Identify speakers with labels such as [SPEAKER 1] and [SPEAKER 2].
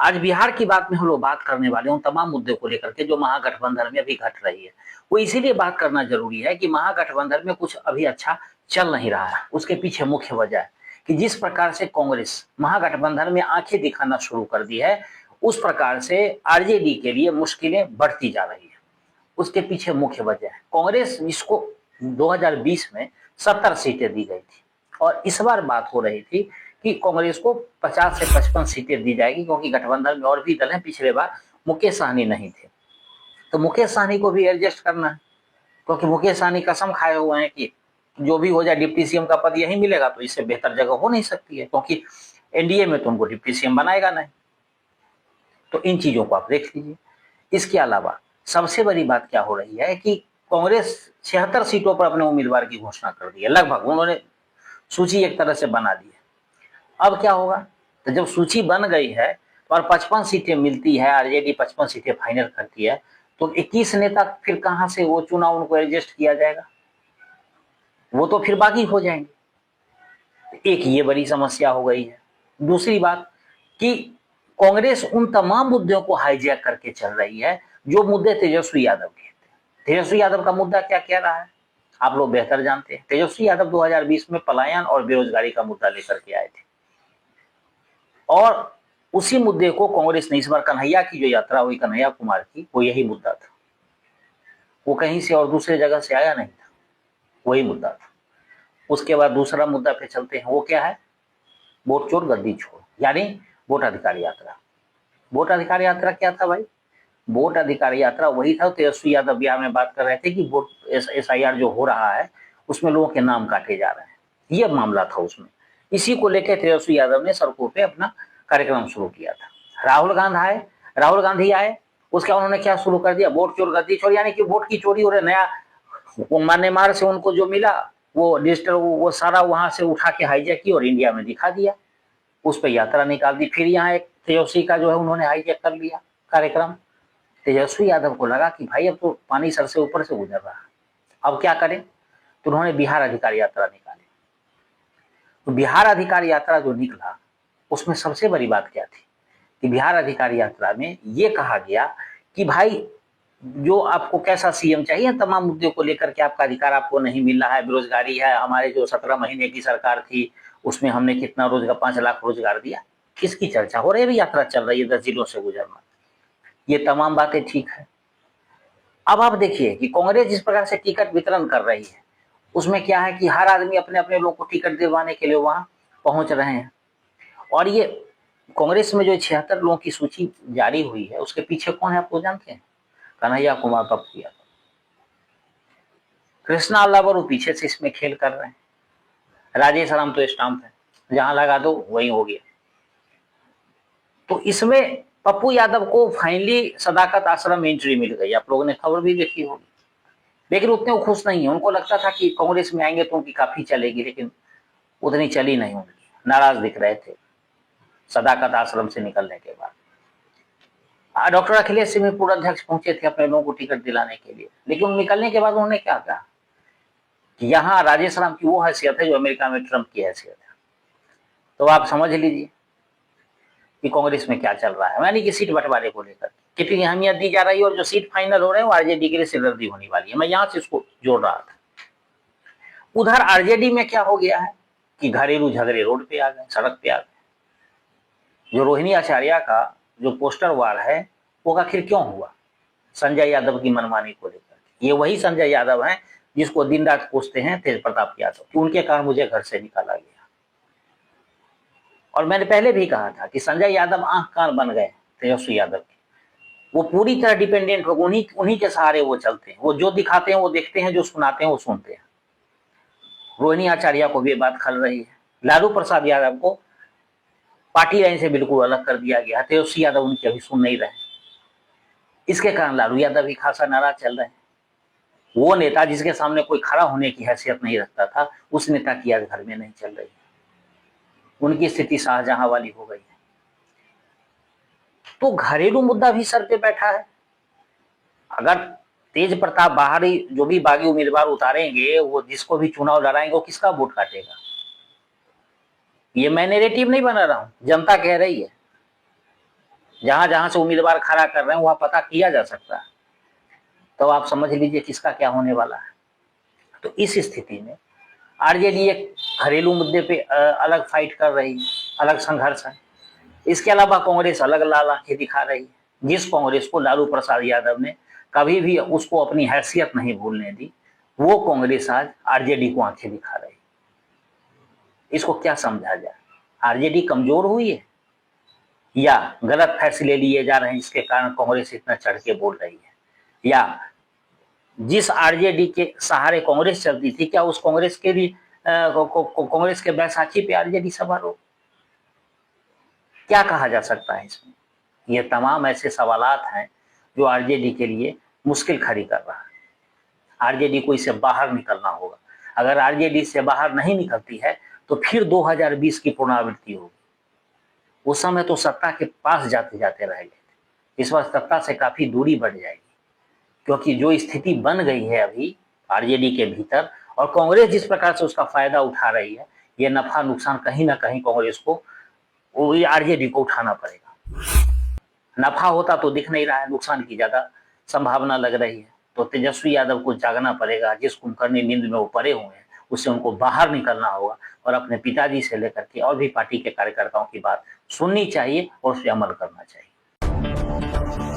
[SPEAKER 1] आज बिहार की बात में हम लोग बात करने वाले उन तमाम मुद्दों को लेकर के जो महागठबंधन में अभी घट रही है। वो इसीलिए बात करना जरूरी है कि महागठबंधन में कुछ अभी अच्छा चल नहीं रहा है। उसके पीछे मुख्य वजह है कि जिस प्रकार से कांग्रेस महागठबंधन में आंखें दिखाना शुरू कर दी है, उस प्रकार से आरजेडी के लिए मुश्किलें बढ़ती जा रही है। उसके पीछे मुख्य वजह है कांग्रेस, जिसको 2020 में 70 सीटें दी गई थी और इस बार बात हो रही थी कि कांग्रेस को 50 से 55 सीटें दी जाएगी, क्योंकि गठबंधन में और भी दल हैं। पिछले बार मुकेश सहनी नहीं थे, तो मुकेश सहनी को भी एडजस्ट करना है, क्योंकि मुकेश सहनी कसम खाए हुए हैं कि जो भी हो जाए डिप्टी सीएम का पद यही मिलेगा, तो इससे बेहतर जगह हो नहीं सकती है, क्योंकि एनडीए में तो उनको डिप्टी सीएम बनाएगा नहीं। तो इन चीजों को आप देख लीजिए। इसके अलावा सबसे बड़ी बात क्या हो रही है कि कांग्रेस 76 सीटों पर अपने उम्मीदवार की घोषणा कर दी है, लगभग उन्होंने सूची एक तरह से बना दी है। अब क्या होगा, तो जब सूची बन गई है और 55 सीटें मिलती है, आरजेडी 55 सीटें फाइनल करती है, तो 21 नेता फिर कहां से वो चुनाव उनको एडजस्ट किया जाएगा, वो तो फिर बाकी हो जाएंगे। एक ये बड़ी समस्या हो गई है। दूसरी बात कि कांग्रेस उन तमाम मुद्दों को हाईजैक करके चल रही है जो मुद्दे तेजस्वी यादव के थे। तेजस्वी यादव का मुद्दा क्या कह रहा है आप लोग बेहतर जानते हैं। तेजस्वी यादव 2020 में पलायन और बेरोजगारी का मुद्दा लेकर के आए थे, और उसी मुद्दे को कांग्रेस ने इस बार कन्हैया की जो यात्रा हुई कन्हैया कुमार की, वो यही मुद्दा था। वो कहीं से और दूसरे जगह से आया नहीं था, वही मुद्दा था। उसके बाद दूसरा मुद्दा पे चलते हैं, वो क्या है, वोट चोर गद्दी छोड़, यानी वोट अधिकार यात्रा। वोट अधिकार यात्रा क्या था भाई, वोट अधिकार यात्रा वही था। तेजस्वी यादव बिहार में बात कर रहे थे कि वोट SIR जो हो रहा है उसमें लोगों के नाम काटे जा रहे हैं, ये मामला था उसमें। इसी को लेकर तेजस्वी यादव ने सड़कों पे अपना कार्यक्रम शुरू किया था। राहुल गांधी आए, उसके बाद उन्होंने क्या शुरू कर दिया, वोट चोर गद्दी छोड़, यानी कि वोट की चोरी और नया म्यांमार से उनको जो मिला वो डिजिटल वो सारा वहां से उठा के हाईजैक की और इंडिया में दिखा दिया, उस पर यात्रा निकाल दी। फिर यहाँ एक तेजस्वी का जो है उन्होंने हाईजैक कर लिया कार्यक्रम। तेजस्वी यादव को लगा कि भाई अब तो पानी सर से ऊपर से गुजर रहा है, अब क्या करें, तो उन्होंने बिहार अधिकार यात्रा निकाली। तो बिहार अधिकार यात्रा जो निकला, उसमें सबसे बड़ी बात क्या थी कि बिहार अधिकार यात्रा में ये कहा गया कि भाई जो आपको कैसा सीएम चाहिए, तमाम मुद्दों को लेकर के आपका अधिकार आपको नहीं मिल रहा है, बेरोजगारी है, हमारे जो 17 महीने की सरकार थी उसमें हमने कितना रोजगार, 5 लाख रोजगार दिया, किसकी चर्चा हो रही है, यात्रा चल रही है 10 जिलों से गुजरना, ये तमाम बातें ठीक है। अब आप देखिए कि कांग्रेस जिस प्रकार से टिकट वितरण कर रही है, उसमें क्या है कि हर आदमी अपने अपने लोग को टिकट दिलवाने के लिए वहां पहुंच रहे हैं। और ये कांग्रेस में जो 76 लोगों की सूची जारी हुई है, उसके पीछे कौन है आपको जानते हैं, कन्हैया कुमार पप्पू यादव, कृष्णा अल्लावर पीछे से इसमें खेल कर रहे हैं, राजेश राम तो स्टाम्प है, जहां लगा दो वही हो गया। तो इसमें पप्पू यादव को फाइनली सदाकत आश्रम में एंट्री मिल गई, आप लोगों ने खबर भी देखी होगी। लेकिन उतने वो खुश नहीं है, उनको लगता था कि कांग्रेस में आएंगे तो उनकी काफी चलेगी, लेकिन उतनी चली नहीं, उनकी नाराज दिख रहे थे सदाकत आश्रम से निकलने के बाद। डॉक्टर अखिलेश सिंह पूर्व अध्यक्ष पहुंचे थे अपने लोगों को टिकट दिलाने के लिए, लेकिन निकलने के बाद उन्होंने क्या कहा कि यहाँ राजेश राम की वो हैसियत है जो अमेरिका में ट्रंप की हैसियत है। तो आप समझ लीजिए कि कांग्रेस में क्या चल रहा है, यानी कि सीट बंटवारे को लेकर कितनी अहमियत दी जा रही है, और जो सीट फाइनल हो रहे हैं वो आरजेडी के लिए सिरदर्दी होने वाली है। मैं यहां से इसको जोड़ रहा था। उधर आरजेडी में क्या हो गया है कि घरेलू झगड़े रोड पे आ गए, सड़क पे आ गए। जो रोहिणी आचार्य का जो पोस्टर वार है वो आखिर क्यों हुआ, संजय यादव की मनमानी को लेकर। ये वही संजय यादव हैं जिसको दिन रात पूछते हैं तेज प्रताप यादव कि उनके कारण मुझे घर से निकाला गया। और मैंने पहले भी कहा था कि संजय यादव आंख कान बन गए तेजस्वी यादव के, वो पूरी तरह डिपेंडेंट हो, उन्हीं के सहारे वो चलते हैं, वो जो दिखाते हैं वो देखते हैं, जो सुनाते हैं वो सुनते हैं। रोहिणी आचार्य को भी ये बात खल रही है। लालू प्रसाद यादव को पार्टी लाइन से बिल्कुल अलग कर दिया गया, तेजस्वी यादव उनकी अभी सुन नहीं रहे। इसके कारण लालू यादव भी खासा नाराज चल रहे हैं। वो नेता जिसके सामने कोई खड़ा होने की हैसियत नहीं रखता था, उस नेता की आज घर में नहीं चल रही है, उनकी स्थिति शाहजहां वाली हो गई है। तो घरेलू मुद्दा भी सर पे बैठा है। अगर तेज प्रताप बाहरी जो भी बागी उम्मीदवार उतारेंगे, वो जिसको भी चुनाव लड़ाएंगे, वो किसका वोट काटेगा, ये मैं नैरेटिव नहीं बना रहा हूं, जनता कह रही है। जहां जहां से उम्मीदवार खड़ा कर रहे हैं वहां पता किया जा सकता है, तो आप समझ लीजिए किसका क्या होने वाला है। तो इस स्थिति में आरजेडी एक घरेलू मुद्दे पे अलग फाइट कर रही है, अलग संघर्ष है। इसके अलावा कांग्रेस अलग लाल आंखें दिखा रही है। जिस कांग्रेस को लालू प्रसाद यादव ने कभी भी उसको अपनी हैसियत नहीं भूलने दी, वो कांग्रेस आज आरजेडी को आंखें दिखा रही है। इसको क्या समझा जाए? आरजेडी कमजोर हुई है या गलत फैसले लिए जा रहे हैं जिसके कारण कांग्रेस इतना चढ़ के बोल रही है, या जिस आरजेडी के सहारे कांग्रेस चलती थी क्या उस कांग्रेस के भी कांग्रेस के बैसाखी पे आरजेडी सवार हो? क्या कहा जा सकता है इसमें? ये तमाम ऐसे सवालात हैं जो आरजेडी के लिए मुश्किल खड़ी कर रहा है। आरजेडी को इससे बाहर निकलना होगा। अगर आरजेडी से बाहर नहीं निकलती है तो फिर 2020 की पुनरावृत्ति होगी। उस समय तो सत्ता के पास जाते जाते रह गए थे, इस बार सत्ता से काफी दूरी बढ़ जाएगी, क्योंकि जो स्थिति बन गई है अभी आरजेडी के भीतर और कांग्रेस जिस प्रकार से उसका फायदा उठा रही है, ये नफा नुकसान कहीं ना कहीं कांग्रेस को, आरजेडी को उठाना पड़ेगा। नफा होता तो दिख नहीं रहा है, नुकसान की ज्यादा संभावना लग रही है। तो तेजस्वी यादव को जागना पड़ेगा। जिस कुंभकर्णी नींद में वो पड़े हुए हैं उससे उनको बाहर निकलना होगा और अपने पिताजी से लेकर के और भी पार्टी के कार्यकर्ताओं की बात सुननी चाहिए और उस पर अमल करना चाहिए।